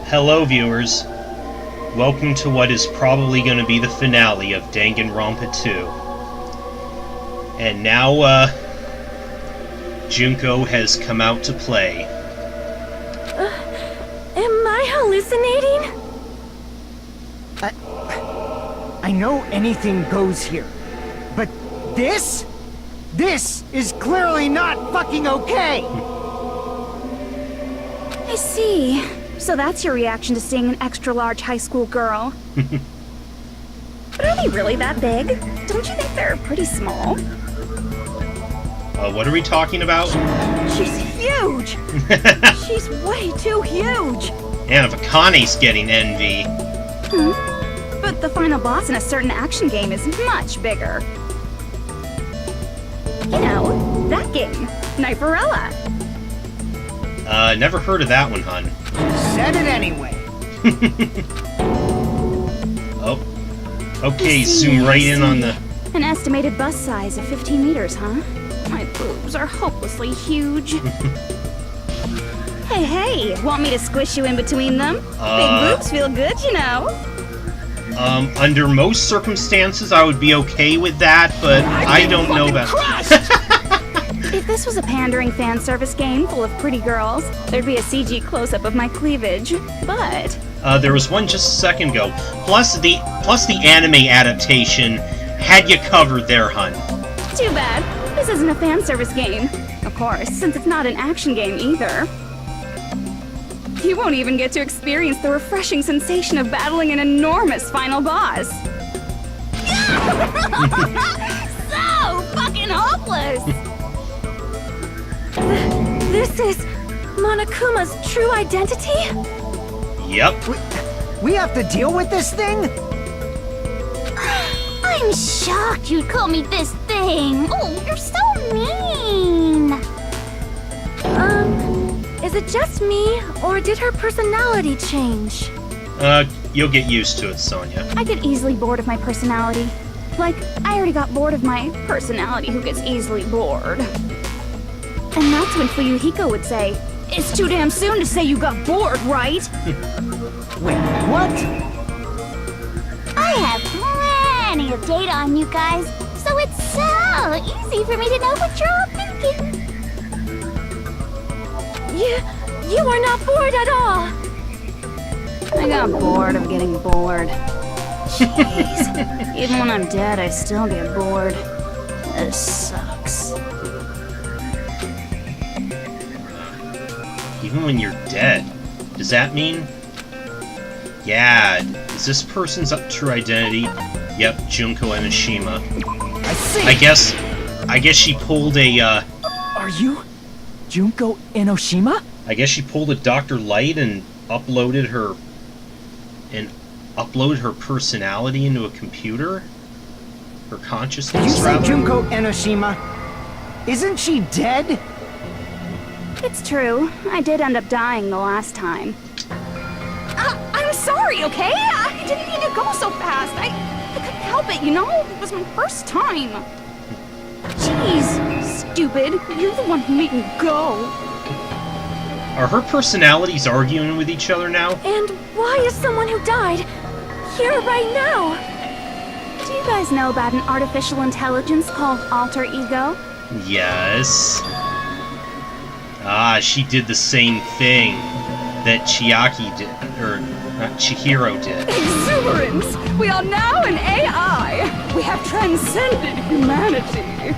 Hello, viewers. Welcome to what is probably going to be the finale of Danganronpa 2. And now, Junko has come out to play. Am I hallucinating? I know anything goes here, but this is clearly not fucking okay! I see. So that's your reaction to seeing an extra-large high school girl. But are they really that big? Don't you think they're pretty small? What are we talking about? She's huge! She's way too huge! And if Akane's getting envy. But the final boss in a certain action game is much bigger. You know, that game, Kniferella. Never heard of that one, hun. Said it anyway. Oh. Okay, zoom right in on the... An estimated bust size of 15 meters, huh? My boobs are hopelessly huge. Hey, want me to squish you in between them? Big boobs feel good, you know. Under most circumstances, I would be okay with that, but I don't know about... If this was a pandering fan service game full of pretty girls, there'd be a CG close-up of my cleavage, but... there was one just a second ago. Plus the anime adaptation had you covered there, hun. Too bad. This isn't a fan service game. Of course, since it's not an action game either. You won't even get to experience the refreshing sensation of battling an enormous final boss. So fucking hopeless! This is Monokuma's true identity? Yep. We have to deal with this thing? I'm shocked you'd call me this thing. Oh, you're so mean. Is it just me, or did her personality change? You'll get used to it, Sonia. I get easily bored of my personality. Like, I already got bored of my personality who gets easily bored. And that's when Fuyuhiko would say, "It's too damn soon to say you got bored, right?" Wait, what? I have plenty of data on you guys, so it's so easy for me to know what you're all thinking. You are not bored at all. I got bored of getting bored. Jeez. Even when I'm dead, I still get bored. This sucks. Even when you're dead. Does that mean... Yeah, is this person's true identity? Yep, Junko Enoshima. I see! I guess she pulled a, Are you Junko Enoshima? I guess she pulled a Dr. Light and uploaded her personality into a computer? Her consciousness, Did you say rather? Junko Enoshima? Isn't she dead? It's true. I did end up dying the last time. I'm sorry, okay? I didn't mean to go so fast. I couldn't help it, you know? It was my first time. Jeez, stupid. You're the one who made me go. Are her personalities arguing with each other now? And why is someone who died here right now? Do you guys know about an artificial intelligence called alter ego? Yes. Ah, she did the same thing that Chiaki did, or not, Chihiro did. Exuberance! We are now an AI! We have transcended humanity!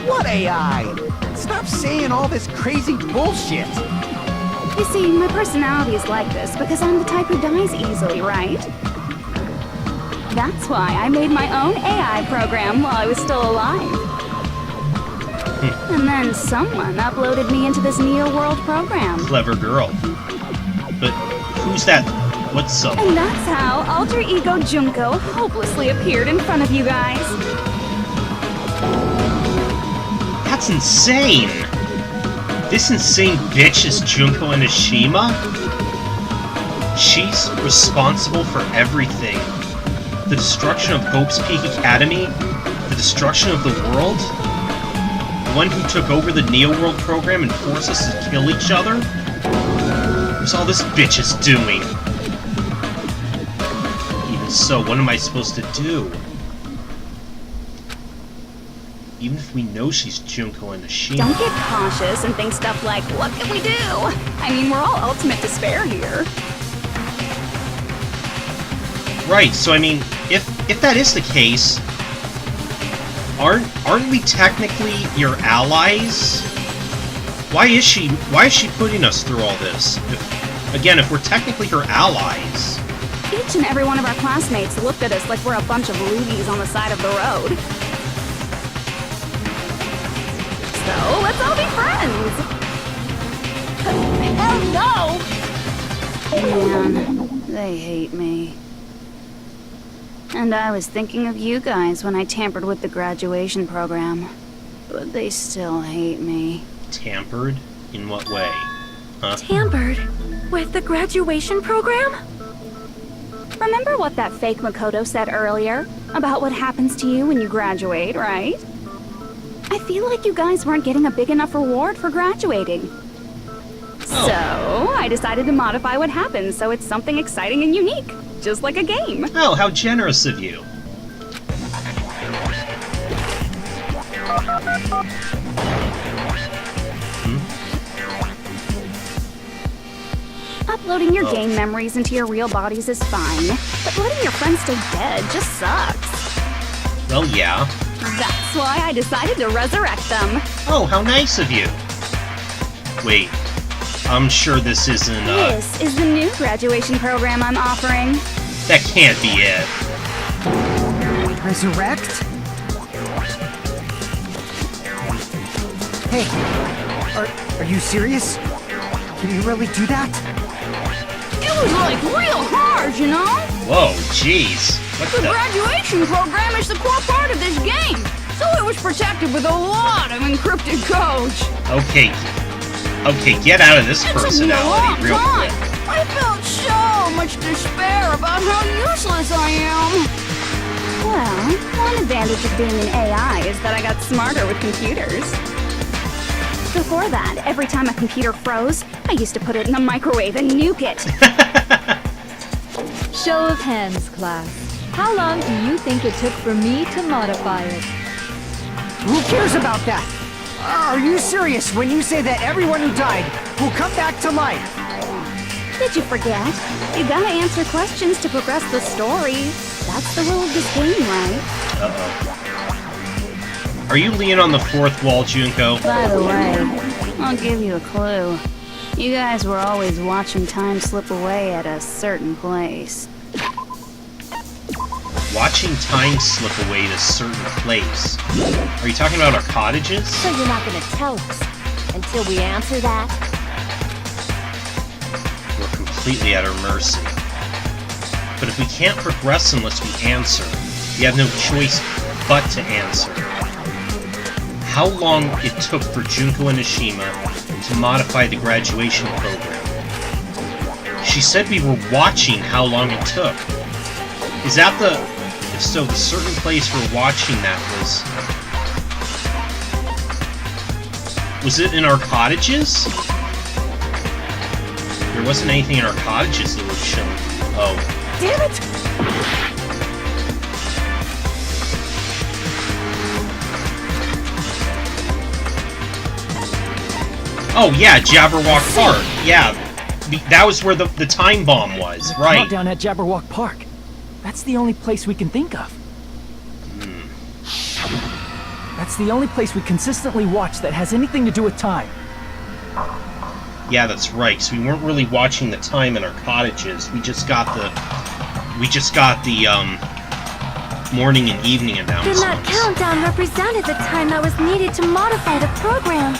What AI? Stop saying all this crazy bullshit! You see, my personality is like this because I'm the type who dies easily, right? That's why I made my own AI program while I was still alive. And then someone uploaded me into this Neo-World program. Clever girl. But who's that? What's someone? And that's how Alter Ego Junko hopelessly appeared in front of you guys. That's insane! This insane bitch is Junko Enoshima? She's responsible for everything. The destruction of Hope's Peak Academy, the destruction of the world, the one who took over the Neo World program and forced us to kill each other? What's all this bitch is doing? Even so, what am I supposed to do? Even if we know she's Junko and Ashima. Don't get cautious and think stuff like, what can we do? I mean, we're all ultimate despair here. Right, so I mean, if that is the case, aren't we technically your allies? Why is she putting us through all this? If we're technically her allies. Each and every one of our classmates looked at us like we're a bunch of loogies on the side of the road. So, let's all be friends! Hell no! Man, they hate me. And I was thinking of you guys when I tampered with the graduation program. But they still hate me. Tampered? In what way? Huh? Tampered? With the graduation program? Remember what that fake Makoto said earlier? About what happens to you when you graduate, right? I feel like you guys weren't getting a big enough reward for graduating. Oh. So, I decided to modify what happens so it's something exciting and unique. Just like a game. Oh, how generous of you. Uploading your game memories into your real bodies is fine, but letting your friends stay dead just sucks. Well, yeah. That's why I decided to resurrect them. Oh, how nice of you. Wait, I'm sure this isn't, This is the new graduation program I'm offering. That can't be it. Resurrect? Hey, are you serious? Can you really do that? It was like real hard, you know? Whoa, jeez. What The the... graduation program is the core part of this game, so it was protected with a lot of encrypted code. Okay, get out of this It took me a personality long real time. quick. I felt so much despair about how useless I am. Well, one advantage of being an AI is that I got smarter with computers. Before that, every time a computer froze, I used to put it in the microwave and nuke it. Show of hands, class. How long do you think it took for me to modify it? Who cares about that? Are you serious when you say that everyone who died will come back to life? Did you forget? You gotta answer questions to progress the story. That's the rule of this game, right? Uh-oh. Are you leaning on the fourth wall, Junko? By the way, I'll give you a clue. You guys were always watching time slip away at a certain place. Watching time slip away to a certain place. Are you talking about our cottages? So you're not gonna tell us until we answer that? We're completely at our mercy. But if we can't progress unless we answer, we have no choice but to answer. How long it took for Junko and Ashima to modify the graduation program. She said we were watching how long it took. Is that the... If so, the certain place we're watching that was... Was it in our cottages? There wasn't anything in our cottages that was shown. Oh. Damn it! Oh, yeah, Jabberwock Park. Yeah, that was where the time bomb was, right. Countdown at Jabberwock Park. That's the only place we can think of. That's the only place we consistently watch that has anything to do with time. Yeah, that's right, because we weren't really watching the time in our cottages. We just got the morning and evening announcements. Then that countdown represented the time that was needed to modify the program.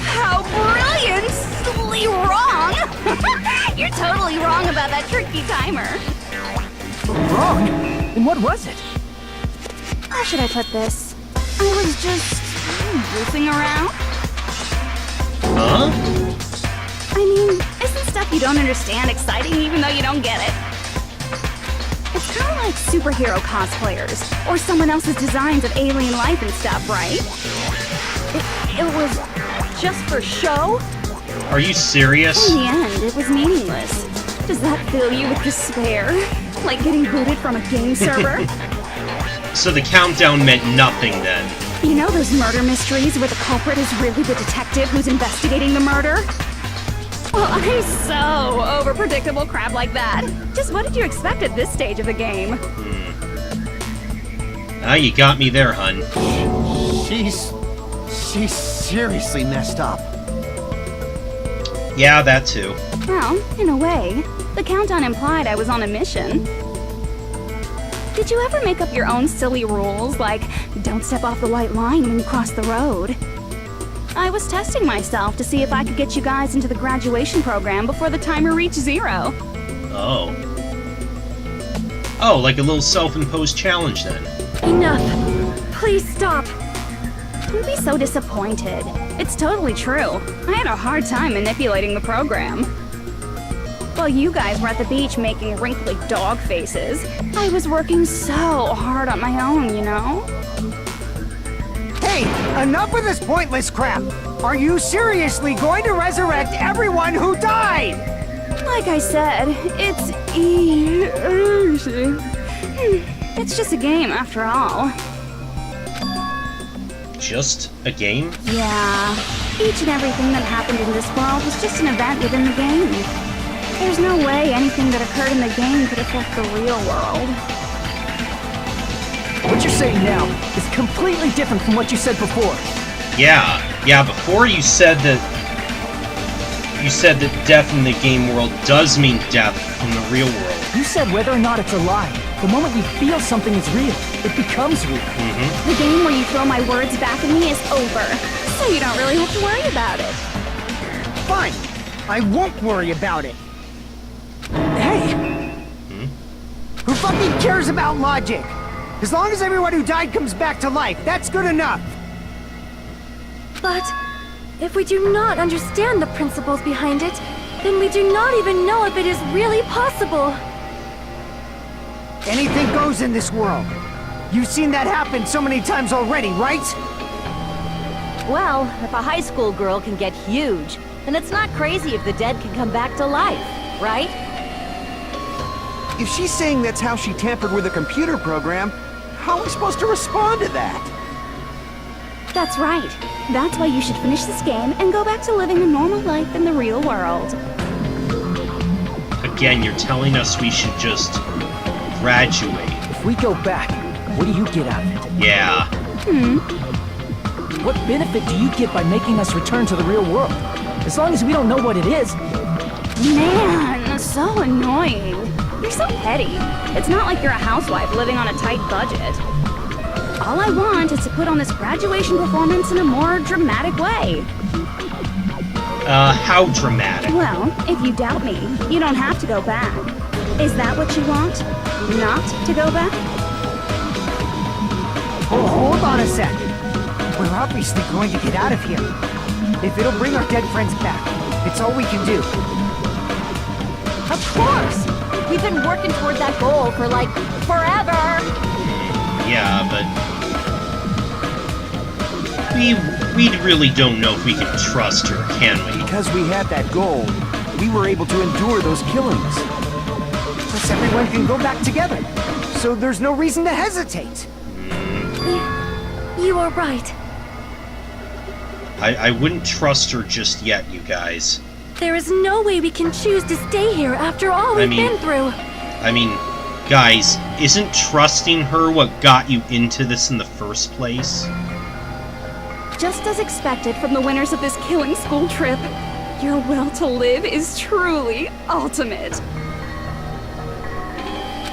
How brilliantly wrong! You're totally wrong about that tricky timer. Wrong? And what was it? How should I put this? I was just goofing around. Huh? I mean, isn't stuff you don't understand exciting even though you don't get it? It's kind of like superhero cosplayers, or someone else's designs of alien life and stuff, right? It was just for show? Are you serious? In the end, it was meaningless. Does that fill you with despair? Like getting booted from a game server? So the countdown meant nothing then. You know those murder mysteries where the culprit is really the detective who's investigating the murder? Well, I'm so over predictable crap like that. Just what did you expect at this stage of the game? Ah, you got me there, hun. She's seriously messed up. Yeah, that too. Well, in a way, the countdown implied I was on a mission. Did you ever make up your own silly rules, like don't step off the white line when you cross the road? I was testing myself to see if I could get you guys into the graduation program before the timer reached 0. Oh. Oh, like a little self-imposed challenge then. Enough. Please stop. Don't be so disappointed. It's totally true. I had a hard time manipulating the program. While you guys were at the beach making wrinkly dog faces, I was working so hard on my own, you know? Hey, enough with this pointless crap! Are you seriously going to resurrect everyone who died? Like I said, it's easy. It's just a game after all. Just a game? Yeah, each and everything that happened in this world was just an event within the game. There's no way anything that occurred in the game could affect the real world. What you're saying now is completely different from what you said before. Yeah, before you said that death in the game world does mean death in the real world. You said whether or not it's a lie. The moment you feel something is real, it becomes real. The game where you throw my words back at me is over, so you don't really have to worry about it. Fine. I won't worry about it. Hey! Who fucking cares about logic? As long as everyone who died comes back to life, that's good enough. But if we do not understand the principles behind it, then we do not even know if it is really possible. Anything goes in this world. You've seen that happen so many times already, right? Well, if a high school girl can get huge, then it's not crazy if the dead can come back to life, right? If she's saying that's how she tampered with a computer program, how are we supposed to respond to that? That's right. That's why you should finish this game and go back to living a normal life in the real world. Again, you're telling us we should just graduate. If we go back, what do you get out of it? Yeah. What benefit do you get by making us return to the real world? As long as we don't know what it is. Man, so annoying. You're so petty. It's not like you're a housewife living on a tight budget. All I want is to put on this graduation performance in a more dramatic way. How dramatic? Well, if you doubt me, you don't have to go back. Is that what you want? Not to go back? Oh, hold on a sec. We're obviously going to get out of here. If it'll bring our dead friends back, it's all we can do. Of course! We've been working toward that goal for, like, forever! Yeah, but we really don't know if we can trust her, can we? Because we had that goal, we were able to endure those killings. Plus everyone can go back together. So there's no reason to hesitate. You are right. I wouldn't trust her just yet, you guys. There is no way we can choose to stay here after all we've been through. I mean, guys, isn't trusting her what got you into this in the first place? Just as expected from the winners of this killing school trip, your will to live is truly ultimate.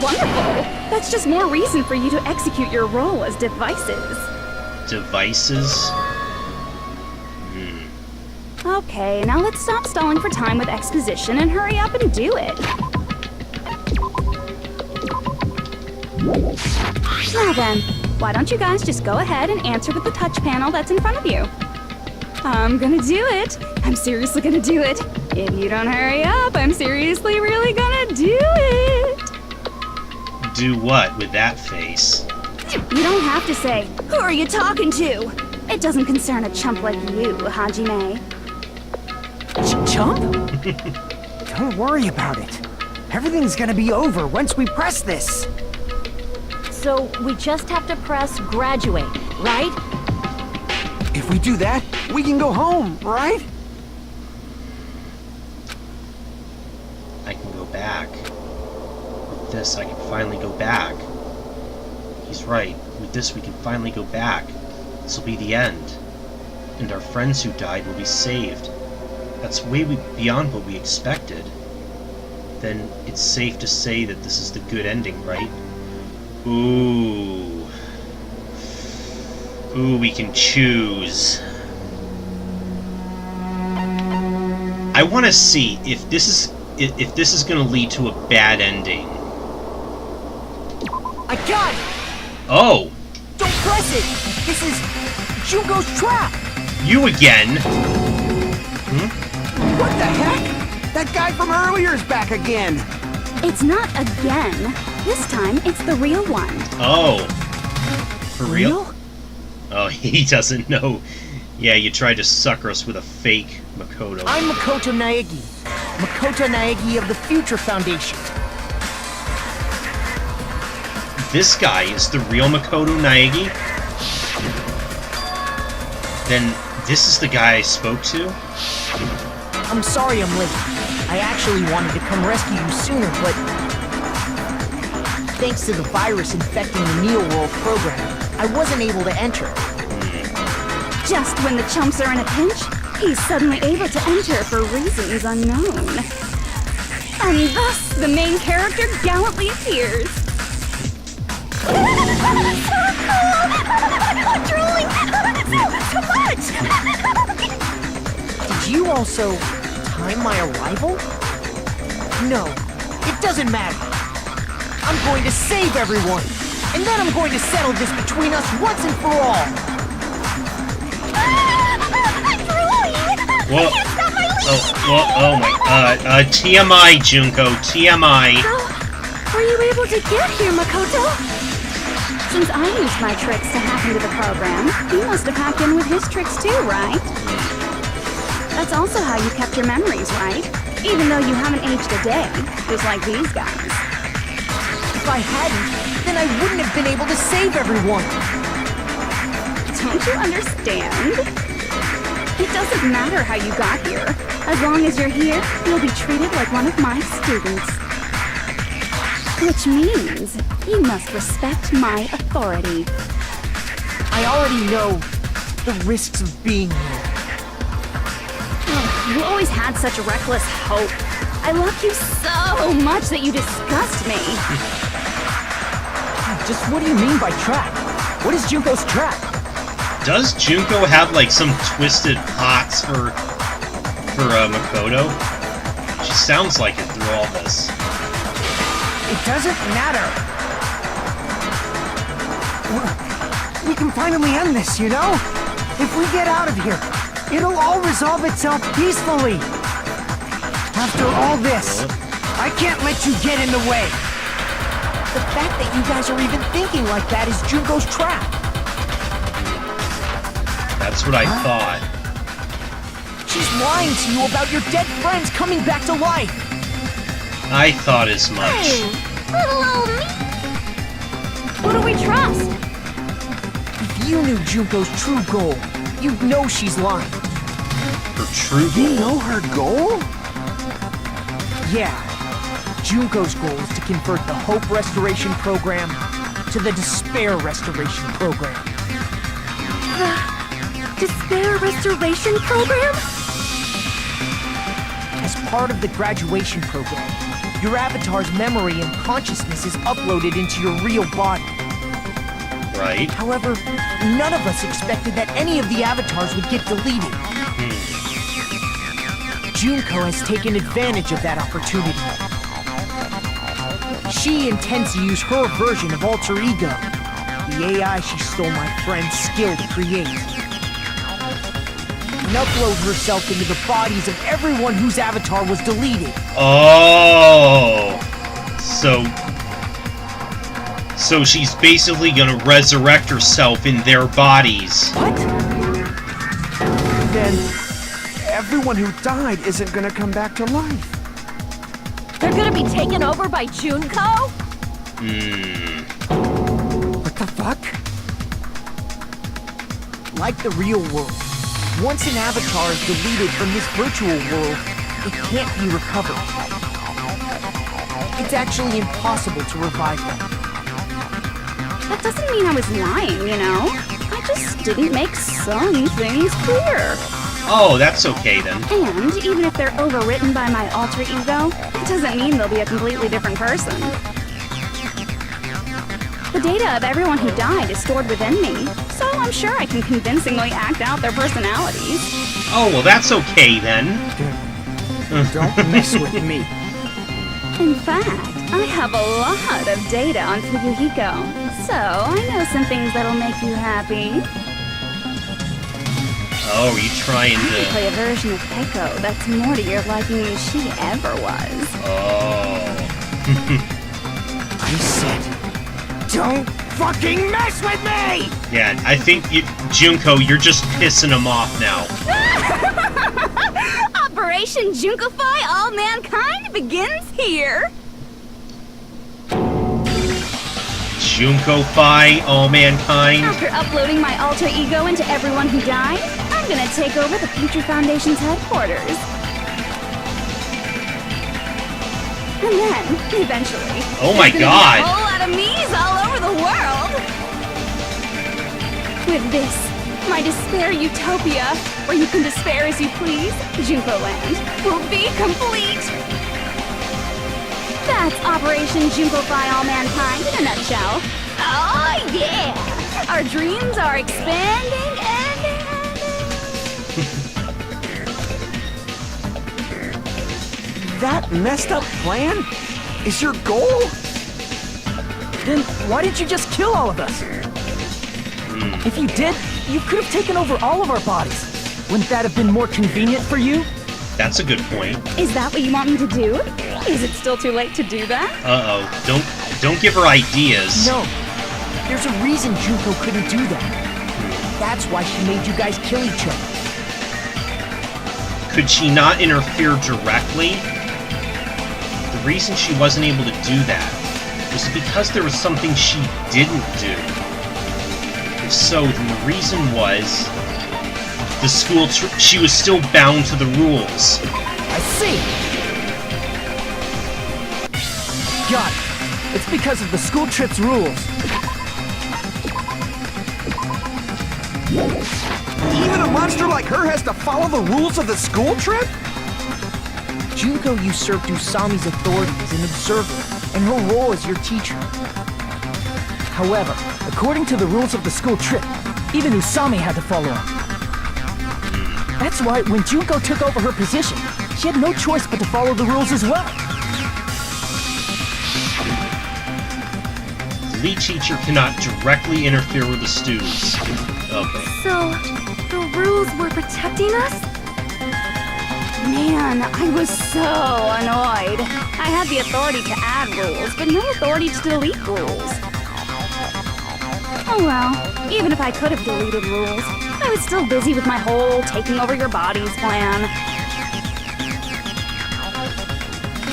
Wonderful! That's just more reason for you to execute your role as devices. Devices? Okay, now let's stop stalling for time with exposition and hurry up and do it. Now then, why don't you guys just go ahead and answer with the touch panel that's in front of you? I'm gonna do it. I'm seriously gonna do it. If you don't hurry up, I'm seriously really gonna do it. Do what with that face? You don't have to say, "Who are you talking to?" It doesn't concern a chump like you, Hajime. Chump? Don't worry about it. Everything's gonna be over once we press this. So we just have to press graduate, right? If we do that, we can go home, right? I can go back. With this, I can finally go back. He's right. With this, we can finally go back. This will be the end. And our friends who died will be saved. That's way beyond what we expected. Then it's safe to say that this is the good ending, right? Ooh. Ooh, we can choose. I want to see if this is going to lead to a bad ending. I got it! Oh, Don't press it! This is Junko's trap! you again. What the heck? That guy from earlier is back again. It's not again. This time, it's the real one. Oh. For real? Oh, he doesn't know. Yeah, you tried to sucker us with a fake Makoto. I'm Makoto Naegi. Makoto Naegi of the Future Foundation. This guy is the real Makoto Naegi? Then this is the guy I spoke to? I'm sorry I'm late. I actually wanted to come rescue you sooner, but thanks to the virus infecting the Neo World program, I wasn't able to enter. Just when the chumps are in a pinch, he's suddenly able to enter for reasons unknown. And thus, the main character gallantly appears. I'm drooling! So much! Did you also time my arrival? No, it doesn't matter. I'm going to save everyone, and then I'm going to settle this between us once and for all. I'm drooling! Well, I can't stop my leak! oh my, TMI, Junko, TMI. How were you able to get here, Makoto? Since I used my tricks to hack into the program, he must have hacked in with his tricks too, right? That's also how you kept your memories, right? Even though you haven't aged a day, just like these guys. If I hadn't, then I wouldn't have been able to save everyone. Don't you understand? It doesn't matter how you got here. As long as you're here, you'll be treated like one of my students. Which means you must respect my authority. I already know the risks of being here. You always had such reckless hope. I love you so much that you disgust me. Just what do you mean by trap? What is Junko's trap? Does Junko have like some twisted hots for Makoto? She sounds like it through all this. It doesn't matter. We can finally end this, you know? If we get out of here, it'll all resolve itself peacefully. After all this, I can't let you get in the way. The fact that you guys are even thinking like that is Junko's trap. That's what I thought. She's lying to you about your dead friends coming back to life. I thought as much. Little old me! Who do we trust? If you knew Junko's true goal, you'd know she's lying. Her true You goal. know her goal? Yeah. Junko's goal is to convert the Hope Restoration Program to the Despair Restoration Program. Despair Restoration Program? As part of the graduation program, your avatar's memory and consciousness is uploaded into your real body. Right? However, none of us expected that any of the avatars would get deleted. Junko has taken advantage of that opportunity. She intends to use her version of Alter Ego, the AI she stole my friend's skill to create, and upload herself into the bodies of everyone whose avatar was deleted. Oh. So she's basically gonna resurrect herself in their bodies. What? Then everyone who died isn't gonna come back to life. They're gonna be taken over by Junko? What the fuck? Like the real world, once an avatar is deleted from this virtual world, it can't be recovered. It's actually impossible to revive them. That doesn't mean I was lying, you know? I just didn't make some things clear. Oh, that's okay then. And even if they're overwritten by my alter ego, it doesn't mean they'll be a completely different person. The data of everyone who died is stored within me, so I'm sure I can convincingly act out their personalities. Oh, well, that's okay then. Don't mess with me. In fact, I have a lot of data on Fuyuhiko, so I know some things that'll make you happy. Oh, are you trying I can to... play a version of Keiko that's more to your liking than she ever was. Oh. I said, don't fucking mess with me! Yeah, I think, Junko, you're just pissing him off now. Operation Junkify All Mankind begins here! Junko-fi all mankind. After uploading my alter ego into everyone who died, I'm gonna take over the Future Foundation's headquarters. And then, eventually, Oh my there's gonna be God. a whole lot of me's all over the world! With this, my despair utopia, where you can despair as you please, Junko Land, will be complete! That's Operation Junkify All Mankind in a nutshell. Oh yeah! Our dreams are expanding and... That messed up plan is your goal? Then why didn't you just kill all of us? If you did, you could have taken over all of our bodies. Wouldn't that have been more convenient for you? That's a good point. Is that what you want me to do? Is it still too late to do that? Uh-oh. Don't give her ideas. No. There's a reason Junko couldn't do that. That's why she made you guys kill each other. Could she not interfere directly? The reason she wasn't able to do that was because there was something she didn't do. If so, then the reason was the school she was still bound to the rules. I see! Got it. It's because of the school trip's rules. Even a monster like her has to follow the rules of the school trip? Junko usurped Usami's authority as an observer, and her role as your teacher. However, according to the rules of the school trip, even Usami had to follow them. That's why when Junko took over her position, she had no choice but to follow the rules as well. The lead teacher cannot directly interfere with the students. Okay. So, the rules were protecting us? Man, I was so annoyed. I had the authority to add rules, but no authority to delete rules. Oh well, even if I could have deleted rules, I was still busy with my whole taking over your bodies plan.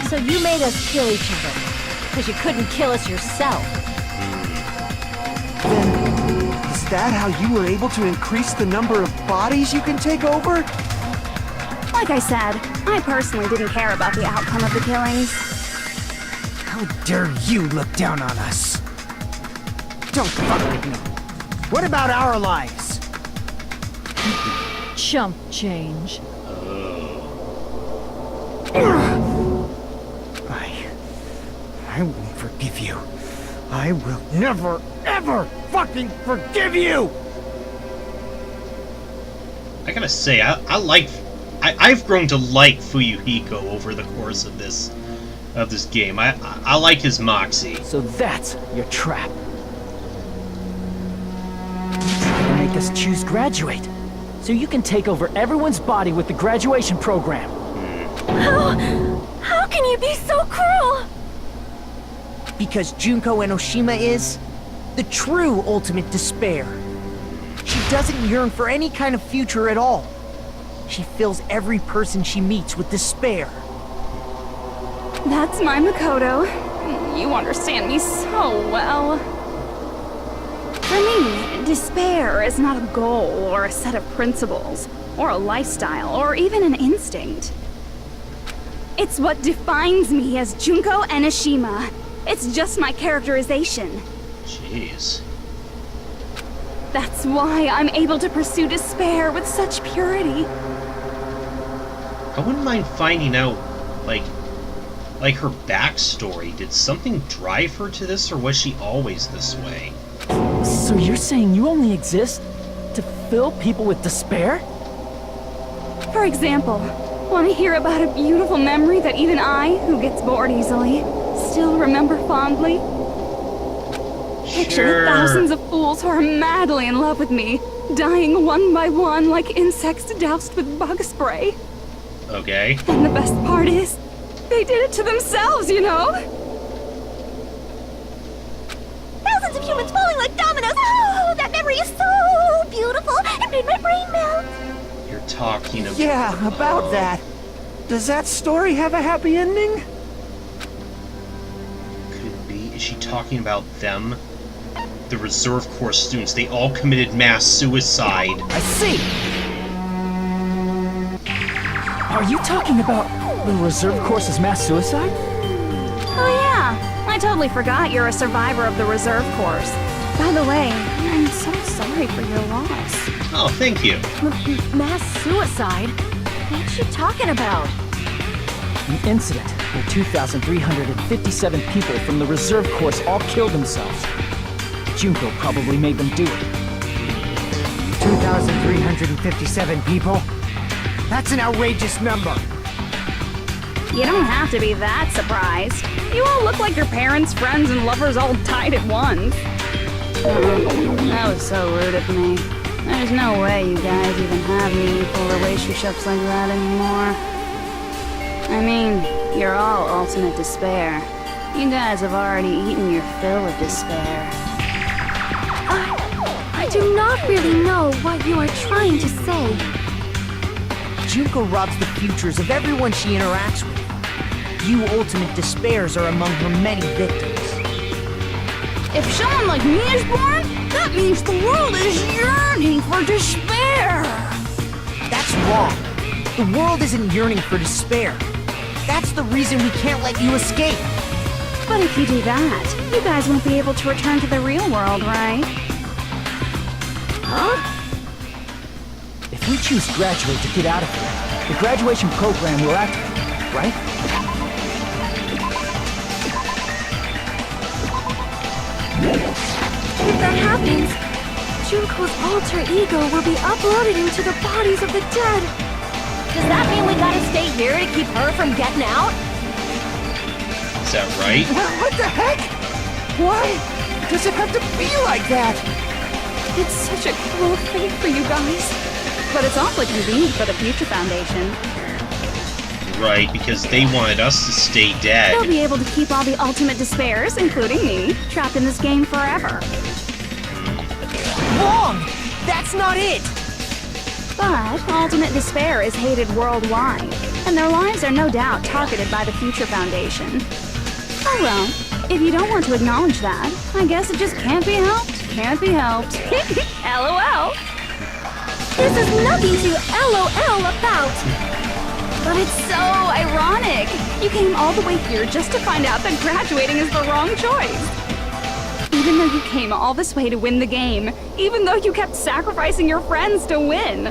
So you made us kill each other, because you couldn't kill us yourself. Then, is that how you were able to increase the number of bodies you can take over? Like I said, I personally didn't care about the outcome of the killings. How dare you look down on us? Don't fuck with me. What about our lives? Chump change. I won't forgive you. I will never, ever fucking forgive you! I gotta say, I've grown to like Fuyuhiko over the course of this game. I like his moxie. So that's your trap. You try to make us choose graduate, so you can take over everyone's body with the graduation program. How can you be so cruel? Because Junko Enoshima is the true ultimate despair. She doesn't yearn for any kind of future at all. She fills every person she meets with despair. That's my Makoto. You understand me so well. For me, despair is not a goal or a set of principles, or a lifestyle, or even an instinct. It's what defines me as Junko Enoshima. It's just my characterization. Jeez. That's why I'm able to pursue despair with such purity. I wouldn't mind finding out, like her backstory. Did something drive her to this, or was she always this way? So you're saying you only exist to fill people with despair? For example, want to hear about a beautiful memory that even I, who gets bored easily, still remember fondly? Picture thousands of fools who are madly in love with me, dying one by one like insects doused with bug spray. Okay. And the best part is, they did it to themselves, you know? Thousands of humans falling like dominoes. Oh, that memory is so beautiful. It made my brain melt. You're talking about... Yeah, about that. Does that story have a happy ending? Could it be? Is she talking about them? The Reserve Corps students, they all committed mass suicide. I see! Are you talking about the Reserve Corps' mass suicide? Oh yeah, I totally forgot you're a survivor of the Reserve Corps. By the way, I'm so sorry for your loss. Oh, thank you. Mass suicide? What's she talking about? An incident where 2,357 people from the Reserve Corps all killed themselves. Junko probably made them do it. 2,357 people? That's an outrageous number. You don't have to be that surprised. You all look like your parents, friends, and lovers all died at once. That was so rude of me. There's no way you guys even have meaningful relationships like that anymore. I mean, you're all ultimate despair. You guys have already eaten your fill of despair. I do not really know what you are trying to say. Junko robs the futures of everyone she interacts with. You ultimate despairs are among her many victims. If someone like me is born, that means the world is yearning for despair. That's wrong. The world isn't yearning for despair. That's the reason we can't let you escape. But if you do that, you guys won't be able to return to the real world, right? Huh? If we choose graduate to get out of here, the graduation program will activate, right? If that happens, Junko's alter ego will be uploaded into the bodies of the dead. Does that mean we gotta stay here to keep her from getting out? Is that right? What the heck? Why does it have to be like that? It's such a cruel fate for you guys. But it's awfully convenient for the Future Foundation. Right, because they wanted us to stay They'll dead. be able to keep all the ultimate despairs, including me, trapped in this game forever. Wrong! That's not it! But ultimate despair is hated worldwide, and their lives are no doubt targeted by the Future Foundation. Oh well, if you don't want to acknowledge that, I guess it just can't be helped. Can't be helped. LOL. This is nothing to LOL about. But it's so ironic. You came all the way here just to find out that graduating is the wrong choice. Even though you came all this way to win the game, even though you kept sacrificing your friends to win.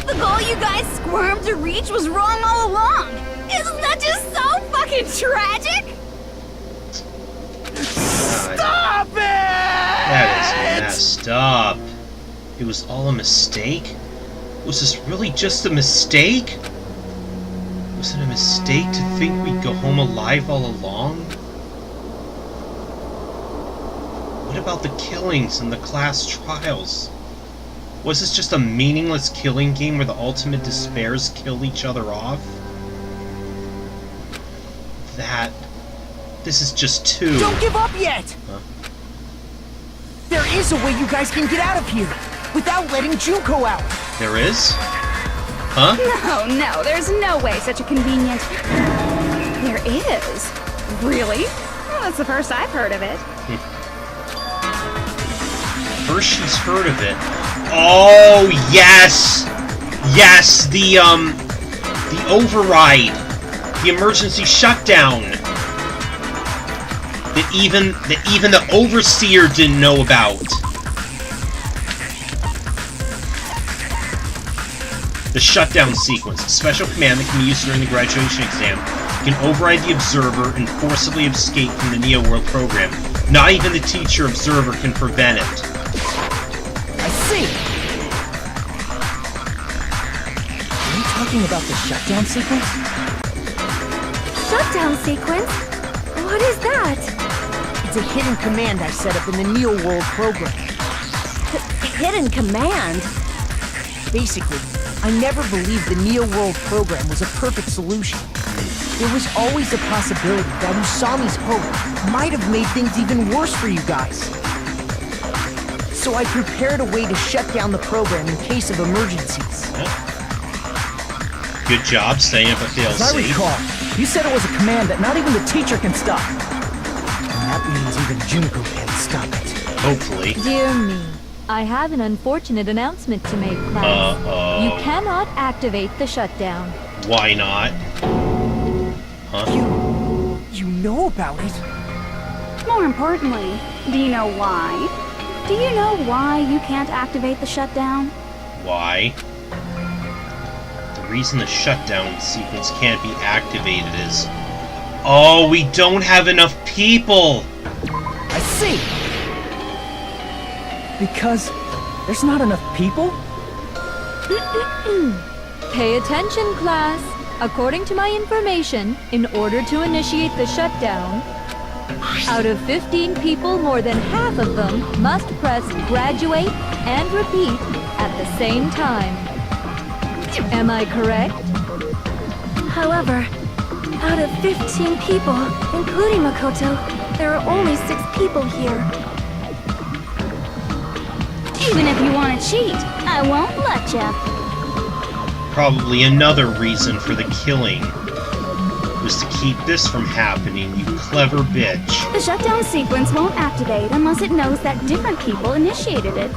The goal you guys squirmed to reach was wrong all along. Isn't that just so fucking tragic? Stop it! That is messed up. It was all a mistake? Was this really just a mistake? Was it a mistake to think we'd go home alive all along? What about the killings and the class trials? Was this just a meaningless killing game where the ultimate despairs kill each other off? This is just too... Don't give up yet! Huh? There is a way you guys can get out of here. without letting Junko out. There is? Huh? No, there's no way such a convenient... There is. Really? Well, that's the first I've heard of it. First she's heard of it. Oh, yes! Yes, the override. The emergency shutdown. That even the overseer didn't know about. The shutdown sequence, a special command that can be used during the graduation exam. You can override the observer and forcibly escape from the Neo World program. Not even the teacher observer can prevent it. I see. Are you talking about the shutdown sequence? Shutdown sequence? What is that? It's a hidden command I set up in the Neo World program. Hidden command? Basically, I never believed the Neo World program was a perfect solution. There was always a possibility that Usami's hope might have made things even worse for you guys. So I prepared a way to shut down the program in case of emergencies. Good job staying up at the As I LC. recall, you said it was a command that not even the teacher can stop. And that means even Junko can't stop it. Hopefully. Dear me, I have an unfortunate announcement to make, class. You cannot activate the shutdown. Why not? Huh? You know about it? More importantly, do you know why? Do you know why you can't activate the shutdown? Why? The reason the shutdown sequence can't be activated is... Oh, we don't have enough people! I see. Because there's not enough people? Pay attention, class. According to my information, in order to initiate the shutdown, out of 15 people, more than half of them must press graduate and repeat at the same time. Am I correct? However, out of 15 people, including Makoto, there are only 6 people here. Even if you want to cheat, I won't let ya. Probably another reason for the killing was to keep this from happening, you clever bitch. The shutdown sequence won't activate unless it knows that different people initiated it.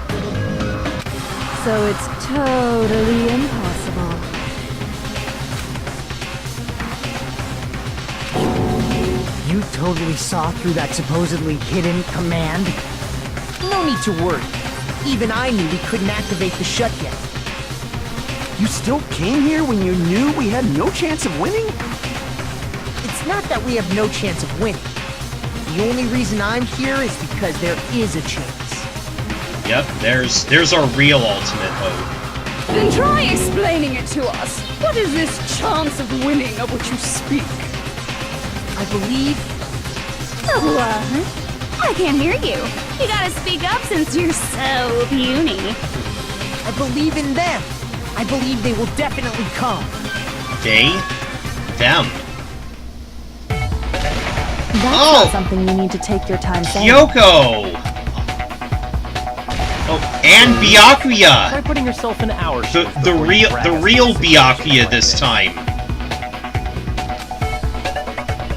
So it's totally impossible. You totally saw through that supposedly hidden command? No need to worry. Even I knew we couldn't activate the shutdown. You still came here when you knew we had no chance of winning? It's not that we have no chance of winning. The only reason I'm here is because there is a chance. Yep, there's our real ultimate hope. Then try explaining it to us. What is this chance of winning of which you speak? I believe... What? I can't hear you. You gotta speak up since you're so puny. I believe in them. I believe they will definitely come. They? Them. That's not something you need to take your time saying. Kyoko! Oh, and Byakuya! Try putting yourself in our shoes The before you brag real about Byakuya like this time.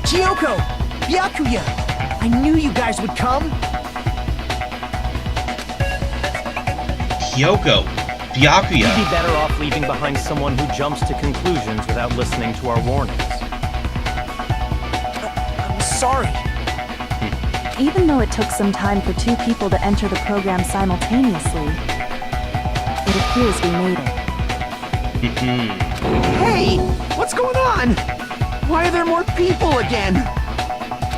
Kyoko! Byakuya! I knew you guys would come! Kyoko, You'd Byakuya. be better off leaving behind someone who jumps to conclusions without listening to our warnings. I'm sorry. Even though it took some time for 2 people to enter the program simultaneously, it appears we made it. Hey! What's going on? Why are there more people again?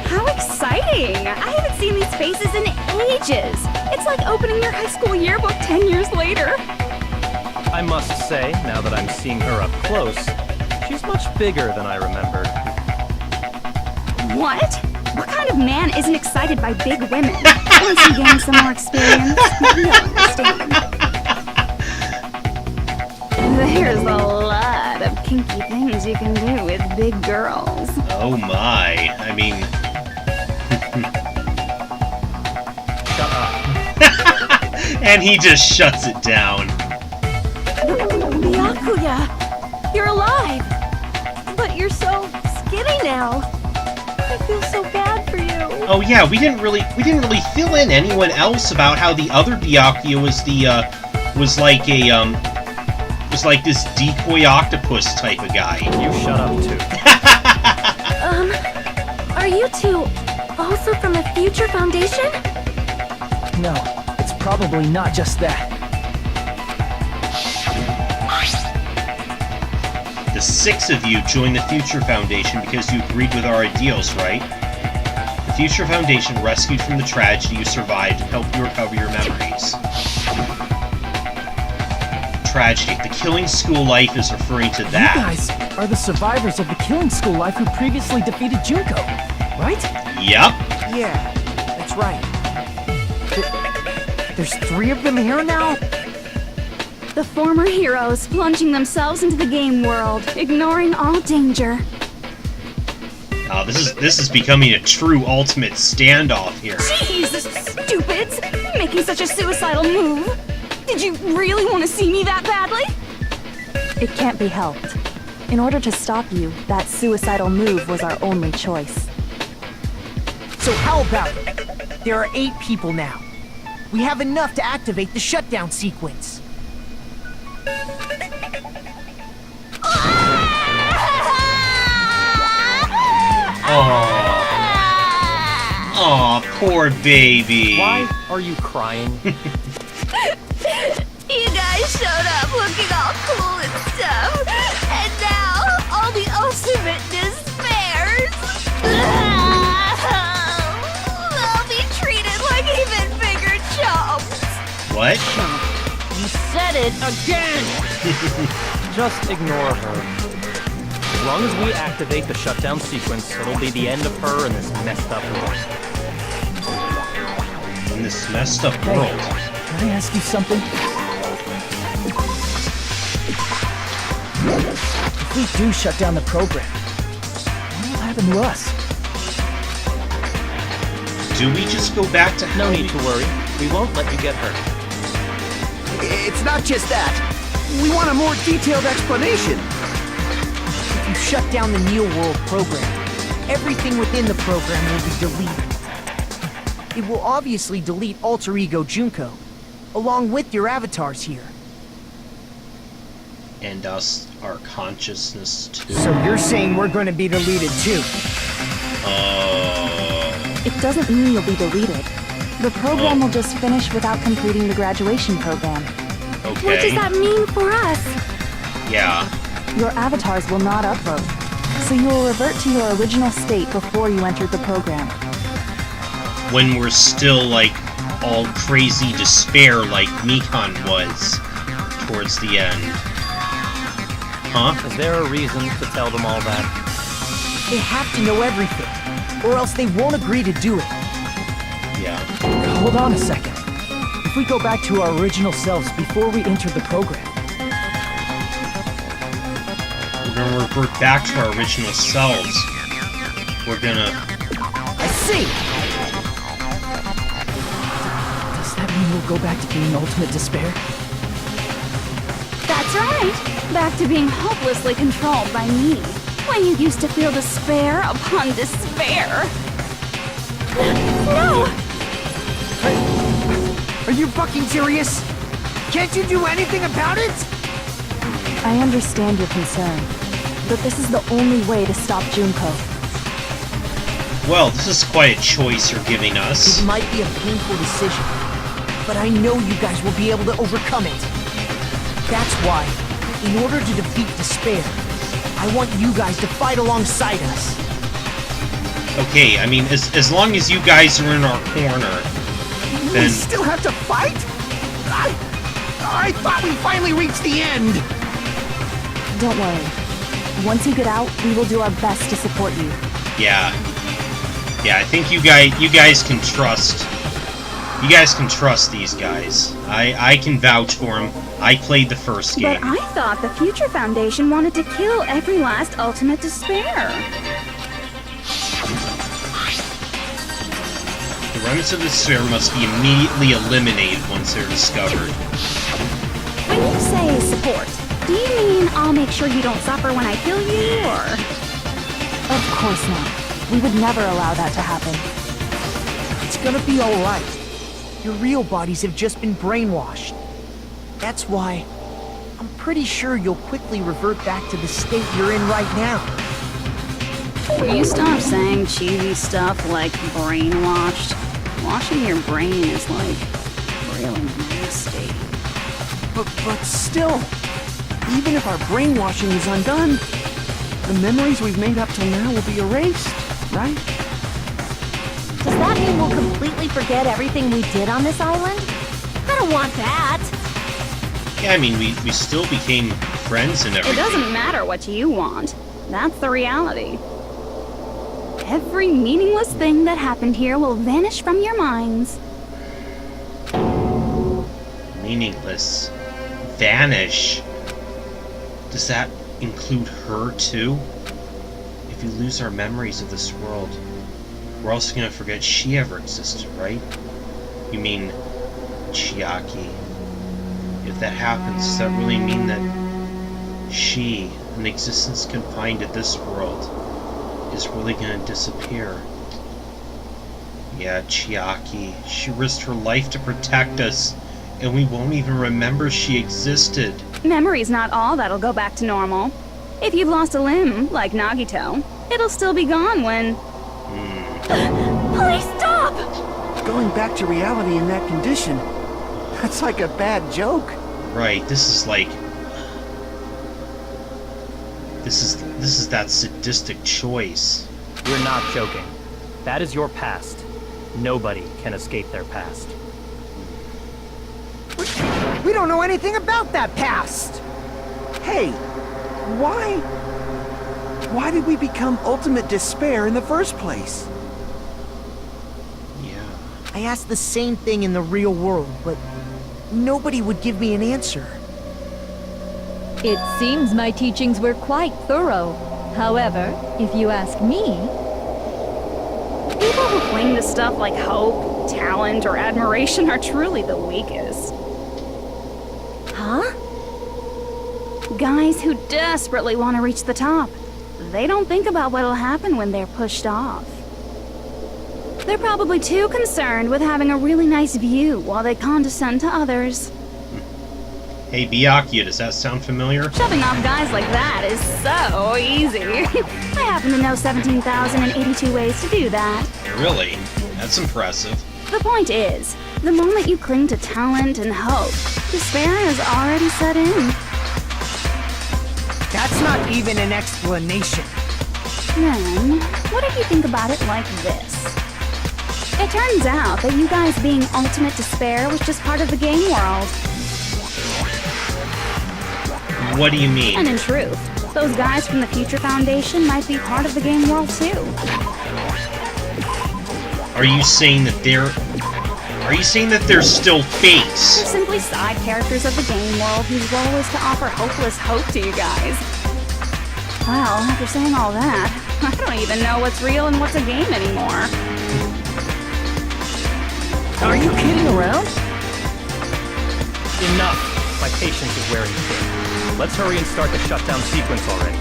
How exciting! I haven't seen these faces in ages. It's like opening your high school yearbook 10 years later. I must say, now that I'm seeing her up close, she's much bigger than I remembered. What? What kind of man isn't excited by big women? Once you gain some more experience, you'll understand. There's a lot of kinky things you can do with big girls. Oh my. I mean... Shut up. And he just shuts it down. Byakuya, you're alive. But you're so skinny now. I feel so bad for you. Oh yeah, we didn't really fill in anyone else about how the other Byakuya was like this decoy octopus type of guy. You shut up too. Are you two also from the Future Foundation? No, it's probably not just that. The 6 of you joined the Future Foundation because you agreed with our ideals, right? The Future Foundation rescued from the tragedy you survived and helped you recover your memories. Tragedy. The Killing School Life is referring to that. You guys are the survivors of the Killing School Life who previously defeated Junko, right? Yep. Yeah, that's right. There's 3 of them here now? The former heroes plunging themselves into the game world, ignoring all danger. Oh, this is becoming a true ultimate standoff here. Jeez, stupids! Making such a suicidal move! Did you really want to see me that badly? It can't be helped. In order to stop you, that suicidal move was our only choice. So how about it? There are 8 people now. We have enough to activate the shutdown sequence. Aw, poor baby. Why are you crying? You guys showed up looking all cool and stuff, and now all the ultimate despairs. They'll be treated like even bigger chumps. What? You said it again! Just ignore her. As long as we activate the shutdown sequence, it'll be the end of her in this messed up world. In this messed up Hey, world. can I ask you something? If we do shut down the program, what will happen to us? Do we just go back to No how need to worry. We won't let you get hurt. It's not just that. We want a more detailed explanation. If you shut down the Neo World program, everything within the program will be deleted. It will obviously delete Alter Ego Junko, along with your avatars here. And us, our consciousness too. So you're saying we're going to be deleted too? It doesn't mean you'll be deleted. The program will just finish without completing the graduation program. Okay. What does that mean for us? Yeah. Your avatars will not upload, so you will revert to your original state before you entered the program. When we're still, like, all crazy despair like Mikan was towards the end. Huh? Is there a reason to tell them all that? They have to know everything, or else they won't agree to do it. Yeah. Hold on a second. If we go back to our original selves before we enter the program, We're gonna revert back to our original selves. We're gonna... I see! does that mean we'll go back to being ultimate despair? That's right! Back to being hopelessly controlled by me. When you used to feel despair upon despair. No! Are you fucking serious? Can't you do anything about it? I understand your concern, but this is the only way to stop Junko. Well, this is quite a choice you're giving us. It might be a painful decision, but I know you guys will be able to overcome it. That's why, in order to defeat despair, I want you guys to fight alongside us. Okay, I mean, as long as you guys are in our corner, We then... still have to fight? I thought we finally reached the end. Don't worry. Once you get out, we will do our best to support you. Yeah. Yeah, I think you guys can trust... You guys can trust these guys. I can vouch for them. I played the first game. But I thought the Future Foundation wanted to kill every last ultimate despair. remnants of the sphere must be immediately eliminated once they're discovered. When you say support, do you mean I'll make sure you don't suffer when I kill you, or...? Of course not. We would never allow that to happen. It's gonna be alright. Your real bodies have just been brainwashed. That's why I'm pretty sure you'll quickly revert back to the state you're in right now. Will you stop saying cheesy stuff like brainwashed? Washing your brain is like really nasty. But still, even if our brainwashing is undone, the memories we've made up till now will be erased, right? Does that mean we'll completely forget everything we did on this island? I don't want that. Yeah, I mean, we still became friends and everything. It doesn't matter what you want. That's the reality. Every meaningless thing that happened here will vanish from your minds. Meaningless. Vanish. Does that include her, too? If we lose our memories of this world, we're also gonna forget she ever existed, right? You mean Chiaki? If that happens, does that really mean that she, an existence confined to this world, is really gonna disappear? Yeah, Chiaki. She risked her life to protect us, and we won't even remember she existed. Memory's not all that'll go back to normal. If you've lost a limb, like Nagito, it'll still be gone when... Please stop! Going back to reality in that condition, that's like a bad joke. Right, this is like... This is that sadistic choice. We're not joking. That is your past. Nobody can escape their past. We don't know anything about that past! Hey, why did we become ultimate despair in the first place? Yeah. I asked the same thing in the real world, but nobody would give me an answer. It seems my teachings were quite thorough. However, if you ask me, People who cling to stuff like hope, talent, or admiration are truly the weakest. Huh? Guys who desperately want to reach the top. They don't think about what'll happen when they're pushed off. They're probably too concerned with having a really nice view while they condescend to others. Hey, Byakuya, does that sound familiar? Shoving off guys like that is so easy. I happen to know 17,082 ways to do that. Really? That's impressive. The point is, the moment you cling to talent and hope, despair has already set in. That's not even an explanation. Then, what if you think about it like this? It turns out that you guys being ultimate despair was just part of the game world. What do you mean? And in truth, those guys from the Future Foundation might be part of the game world too. Are you saying that they're still They're fakes? simply side characters of the game world whose role is to offer hopeless hope to you guys. Well, after saying all that, I don't even know what's real and what's a game anymore. Are you kidding around? Enough! My patience is wearing thin. Let's hurry and start the shutdown sequence already.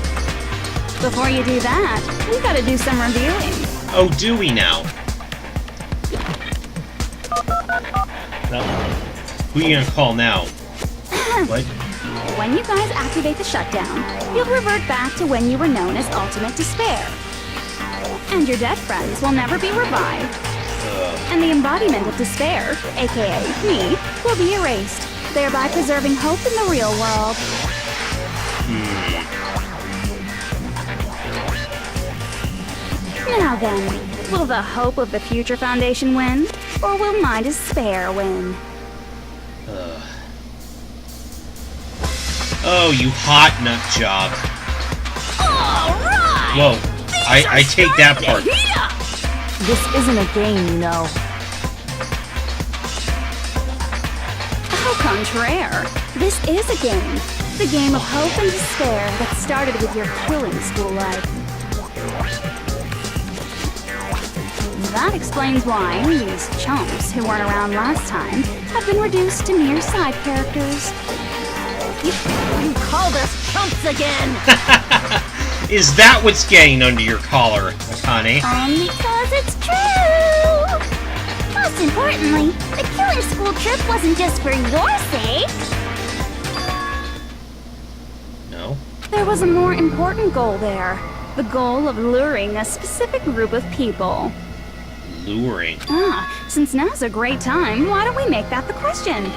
Before you do that, we gotta do some reviewing. Oh, do we now? No. Who are you gonna call now? What? When you guys activate the shutdown, you'll revert back to when you were known as Ultimate Despair. And your dead friends will never be revived. And the embodiment of despair, aka me, will be erased, thereby preserving hope in the real world. Now then, will the hope of the Future Foundation win? Or will my despair win? Oh, you hot nut job. Alright! Whoa. I take that part. This isn't a game, you know. Au contraire, this is a game. The game of hope and despair that started with your killing school life. That explains why these chumps who weren't around last time have been reduced to mere side characters. You called us chumps again! Is that what's getting under your collar, Akane? Because it's true! Most importantly, the killing school trip wasn't just for your sake. No? There was a more important goal there. The goal of luring a specific group of people. Luring. Since now's a great time, why don't we make that the question?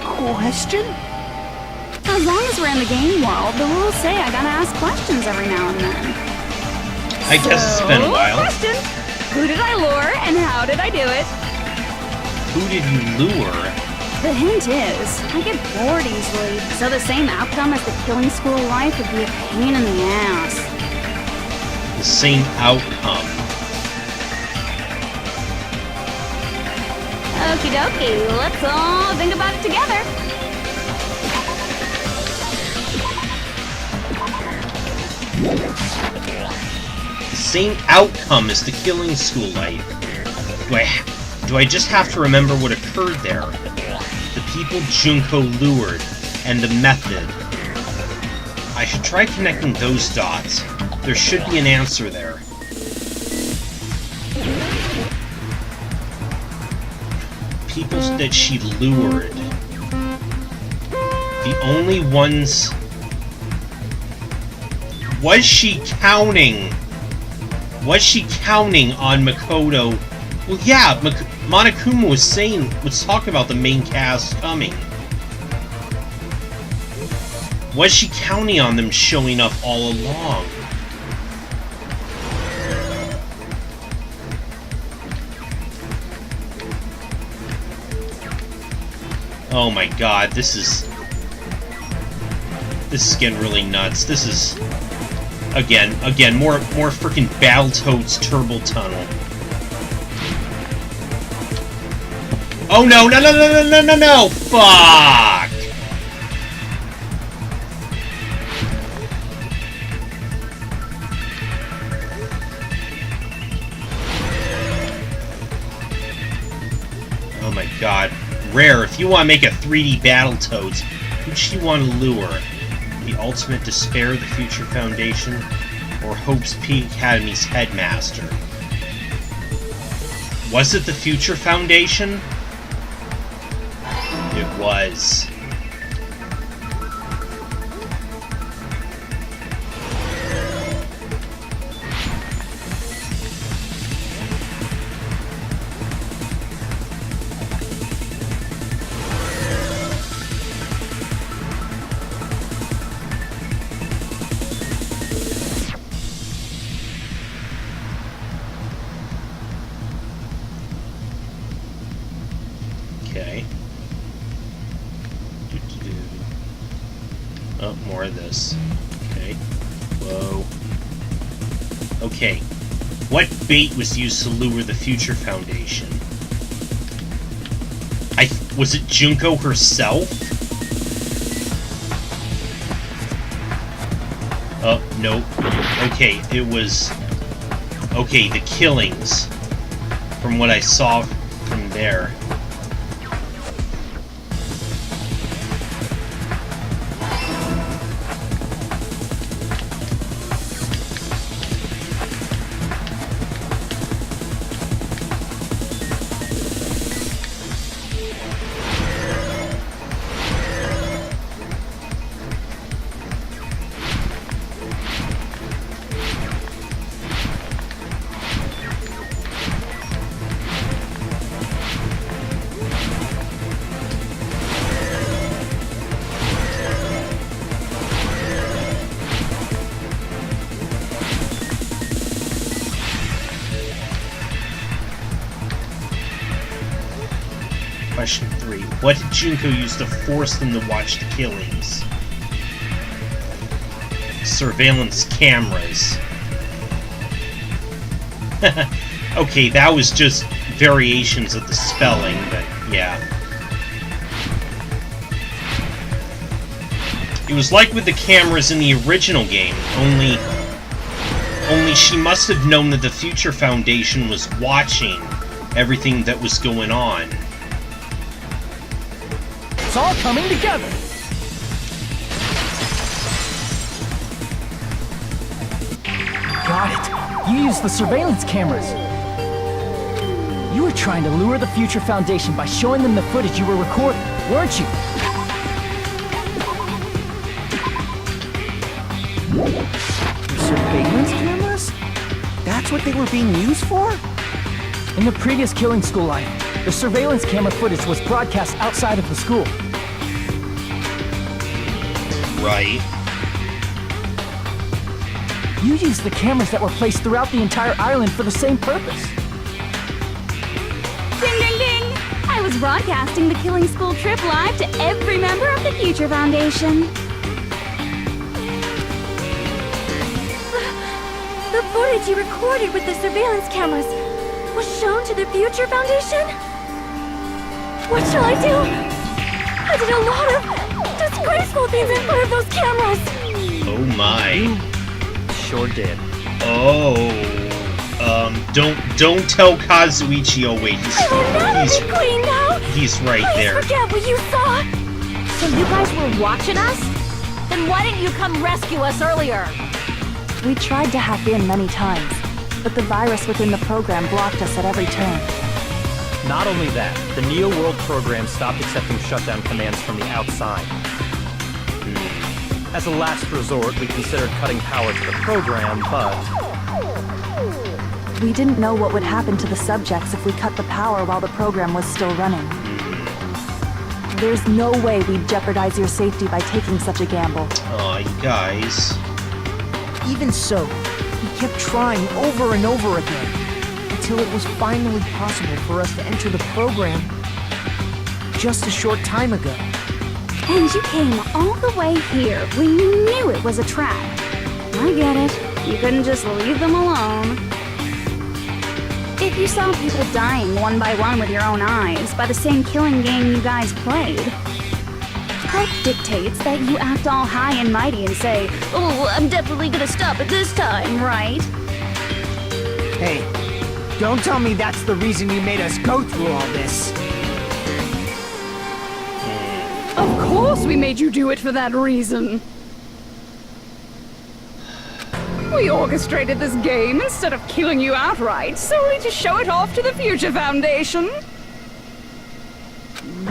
Question? As long as we're in the game world, the rules say I gotta ask questions every now and then. I guess it's been a while. Question. Who did I lure, and how did I do it? Who did you lure? The hint is, I get bored easily, so the same outcome as the killing school life would be a pain in the ass. The same outcome. Okie dokie, let's all think about it together. The same outcome as the killing school life. Do I just have to remember what occurred there? The people Junko lured, and the method. I should try connecting those dots. There should be an answer there. People that she lured. The only ones... Was she counting on Makoto? Well, yeah, Monokuma was talking about the main cast coming. Was she counting on them showing up all along? Oh my god, this is getting really nuts. This is again more freaking Battletoads Turbo Tunnel. Oh no, no, fuck! Oh my god. Rare, if you want to make a 3D Battletoads, who'd she want to lure? The Ultimate Despair, the Future Foundation, or Hope's Peak Academy's headmaster? Was it the Future Foundation? It was. Okay. Oh, more of this. Okay. Whoa. Okay. What bait was used to lure the Future Foundation? Was it Junko herself? Oh, nope. Okay, it was... Okay, the killings. From what I saw from there. Question 3. What did Junko use to force them to watch the killings? Surveillance cameras. Okay, that was just variations of the spelling, but yeah. It was like with the cameras in the original game, only Only she must have known that the Future Foundation was watching everything that was going on. It's all coming together. Got it. You used the surveillance cameras. You were trying to lure the Future Foundation by showing them the footage you were recording, weren't you? The surveillance cameras? That's what they were being used for? In the previous killing school life, the surveillance camera footage was broadcast outside of the school. Right. You used the cameras that were placed throughout the entire island for the same purpose. Ding, ding, ding! I was broadcasting the Killing School trip live to every member of the Future Foundation. The footage you recorded with the surveillance cameras was shown to the Future Foundation? What shall I do? I did a lot of disgraceful things in front of those cameras! Oh my. Sure did. Oh. Don't tell Kazuichi. Oh wait, I'm queen now! he's right Please there. forget what you saw! So you guys were watching us? Then why didn't you come rescue us earlier? We tried to hack in many times, but the virus within the program blocked us at every turn. Not only that, the Neo World program stopped accepting shutdown commands from the outside. As a last resort, we considered cutting power to the program, but We didn't know what would happen to the subjects if we cut the power while the program was still running. There's no way we'd jeopardize your safety by taking such a gamble. Aw, you guys. Even so, he kept trying over and over again, until it was finally possible for us to enter the program just a short time ago. And you came all the way here when you knew it was a trap. I get it. You couldn't just leave them alone. If you saw people dying one by one with your own eyes by the same killing game you guys played, health dictates that you act all high and mighty and say, "Oh, I'm definitely gonna stop it this time," right? Hey, don't tell me that's the reason you made us go through all this. Of course we made you do it for that reason. We orchestrated this game instead of killing you outright, solely to show it off to the Future Foundation.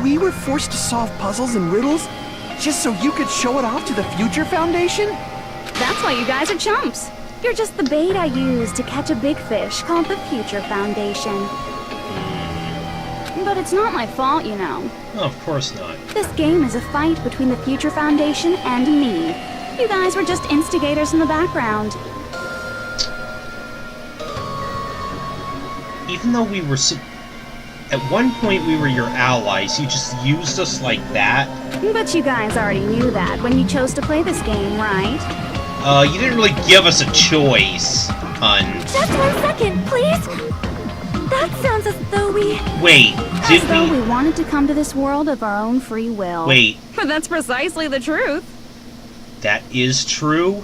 We were forced to solve puzzles and riddles just so you could show it off to the Future Foundation? That's why you guys are chumps. You're just the bait I used to catch a big fish called the Future Foundation. But it's not my fault, you know. No, of course not. This game is a fight between the Future Foundation and me. You guys were just instigators in the background. Even though we were at one point we were your allies, you just used us like that? But you guys already knew that when you chose to play this game, right? You didn't really give us a choice, hun. Just 1 second, please! That sounds as though we... Wait, did As though we... we wanted to come to this world of our own free will. Wait, But that's precisely the truth. that is true?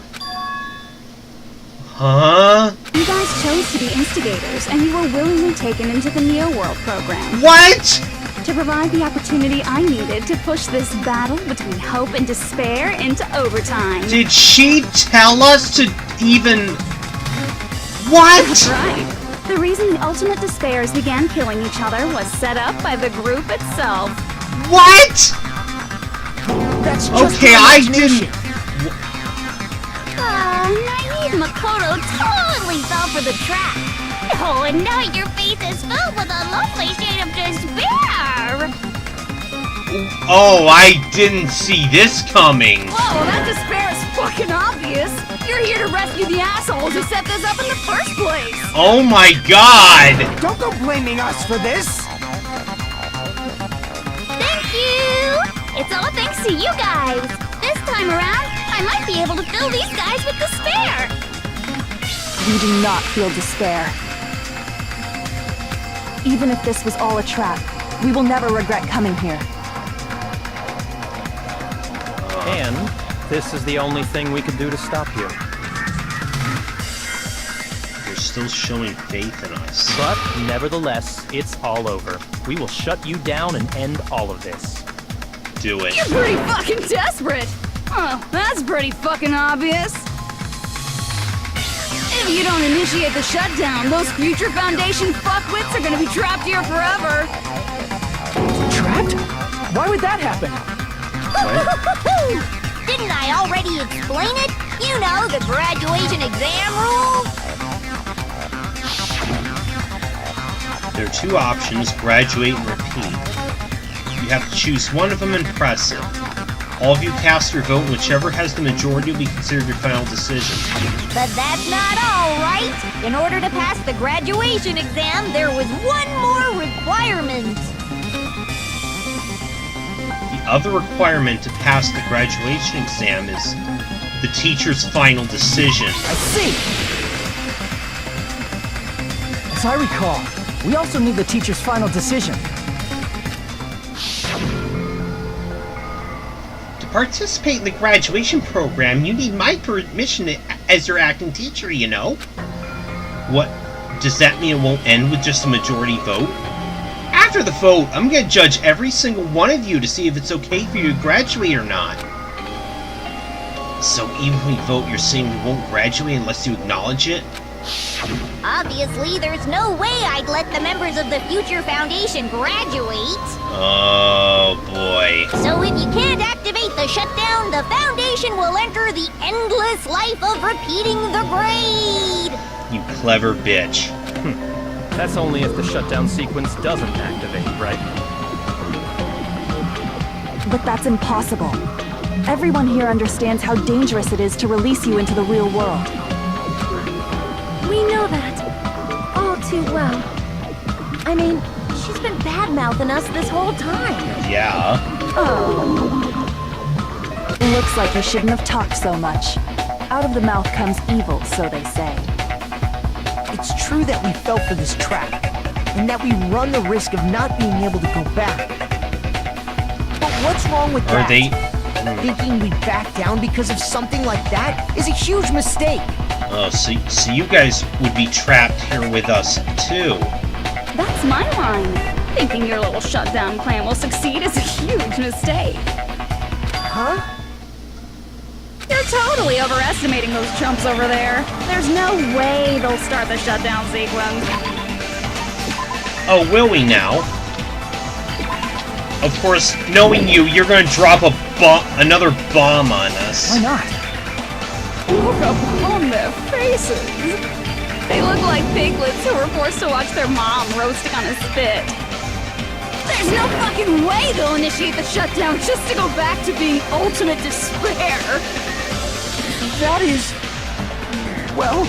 Huh? You guys chose to be instigators, and you were willingly taken into the Neo World program. What?! To provide the opportunity I needed to push this battle between hope and despair into overtime. Did she tell us to even... What?! That's right. The reason the ultimate despairs began killing each other was set up by the group itself. What?! That's just Okay, your I imagination. didn't... Naive Makoto totally fell for the trap. Oh, and now your face is filled with a lovely shade of despair. Oh, I didn't see this coming. Whoa, that despair is fucking obvious. You're here to rescue the assholes who set this up in the first place. Oh my god! Don't go blaming us for this! Thank you. It's all thanks to you guys. This time around, I might be able to fill these guys with despair. We do not feel despair. Even if this was all a trap, we will never regret coming here. And this is the only thing we could do to stop you. still showing faith in us. But, nevertheless, it's all over. We will shut you down and end all of this. Do it. You're pretty fucking desperate. Oh, that's pretty fucking obvious. If you don't initiate the shutdown, those future Foundation fuckwits are gonna be trapped here forever. Trapped? Why would that happen? Didn't I already explain it? You know, the graduation exam rules. There are two options, graduate and repeat. You have to choose one of them and press it. All of you cast your vote, and whichever has the majority will be considered your final decision. But that's not all, right? In order to pass the graduation exam, there was one more requirement. The other requirement to pass the graduation exam is the teacher's final decision. I see! As I recall, we also need the teacher's final decision. To participate in the graduation program, you need my permission as your acting teacher, you know? What, does that mean it won't end with just a majority vote? After the vote, I'm gonna judge every single one of you to see if it's okay for you to graduate or not. So even if we vote, you're saying we won't graduate unless you acknowledge it? Obviously, there's no way I'd let the members of the Future Foundation graduate. Oh, boy. So if you can't activate the shutdown, the Foundation will enter the endless life of repeating the grade. You clever bitch. That's only if the shutdown sequence doesn't activate, right? But that's impossible. Everyone here understands how dangerous it is to release you into the real world. We know that. All too well. I mean, she's been bad-mouthing us this whole time. Yeah. Looks like you shouldn't have talked so much. Out of the mouth comes evil, so they say. It's true that we fell for this trap, and that we run the risk of not being able to go back. But what's wrong with that? Are they... Thinking we back down because of something like that is a huge mistake. Oh, so you guys would be trapped here with us, too. That's my line. Thinking your little shutdown plan will succeed is a huge mistake. Huh? You're totally overestimating those chumps over there. There's no way they'll start the shutdown sequence. Oh, will we now? Of course, knowing you, you're gonna drop another bomb on us. Why not? Look upon their faces. They look like piglets who were forced to watch their mom roasting on a spit. There's no fucking way they'll initiate the shutdown just to go back to being ultimate despair. That is... well...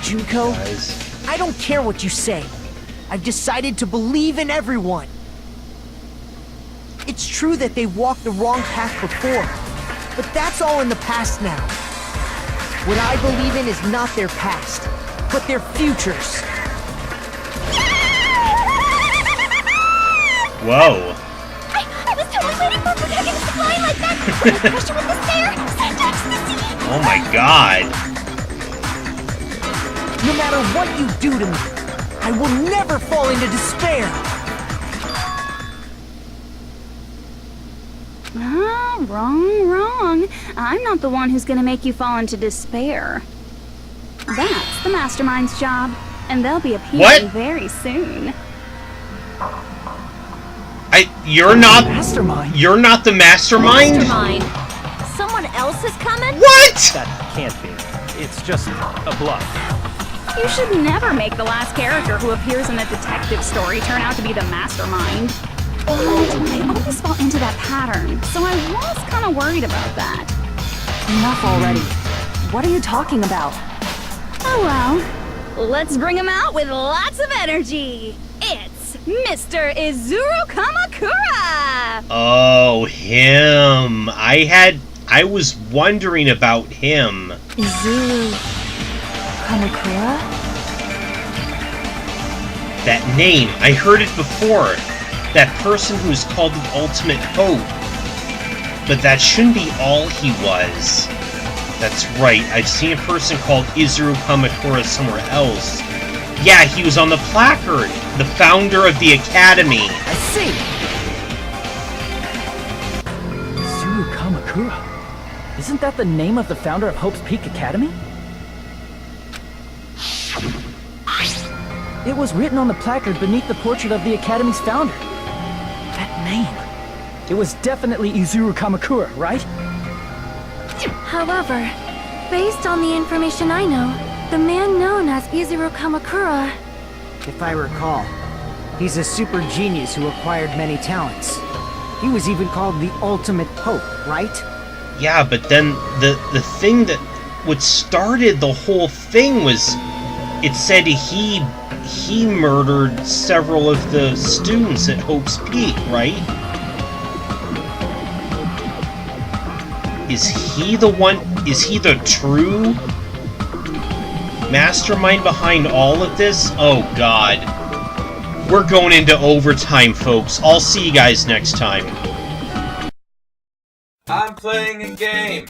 Junko, Guys. I don't care what you say. I've decided to believe in everyone. It's true that they walked the wrong path before, but that's all in the past now. What I believe in is not their past, but their futures. Whoa. I was totally waiting for protecting the line like that. When I crushed it with the stare, sent out to the sea. Oh my god. No matter what you do to me, I will never fall into despair. Wrong. I'm not the one who's gonna make you fall into despair. That's the Mastermind's job, and they'll be appearing What? very soon. You're not... Mastermind? You're not the mastermind? Mastermind. Someone else is coming? What? That can't be. It's just a bluff. You should never make the last character who appears in a detective story turn out to be the mastermind. I always fall into that pattern, so I was kind of worried about that. Enough already. What are you talking about? Oh well, let's bring him out with lots of energy. It's Mr. Izuru Kamakura! Oh, him. I was wondering about him. Izuru Kamakura? That name, I heard it before. That person who's called the Ultimate Hope. But that shouldn't be all he was. That's right. I've seen a person called Izuru Kamakura somewhere else. Yeah, he was on the placard. The founder of the academy. I see. Izuru Kamakura. Isn't that the name of the founder of Hope's Peak Academy? It was written on the placard beneath the portrait of the Academy's founder. That name. It was definitely Izuru Kamakura, right? However, based on the information I know, the man known as Izuru Kamakura... If I recall, he's a super genius who acquired many talents. He was even called the Ultimate Hope, right? Yeah, but then the thing that... What started the whole thing was... It said he murdered several of the students at Hope's Peak, right? Is he the one... Is he the true mastermind behind all of this? Oh, God. We're going into overtime, folks. I'll see you guys next time. I'm playing a game.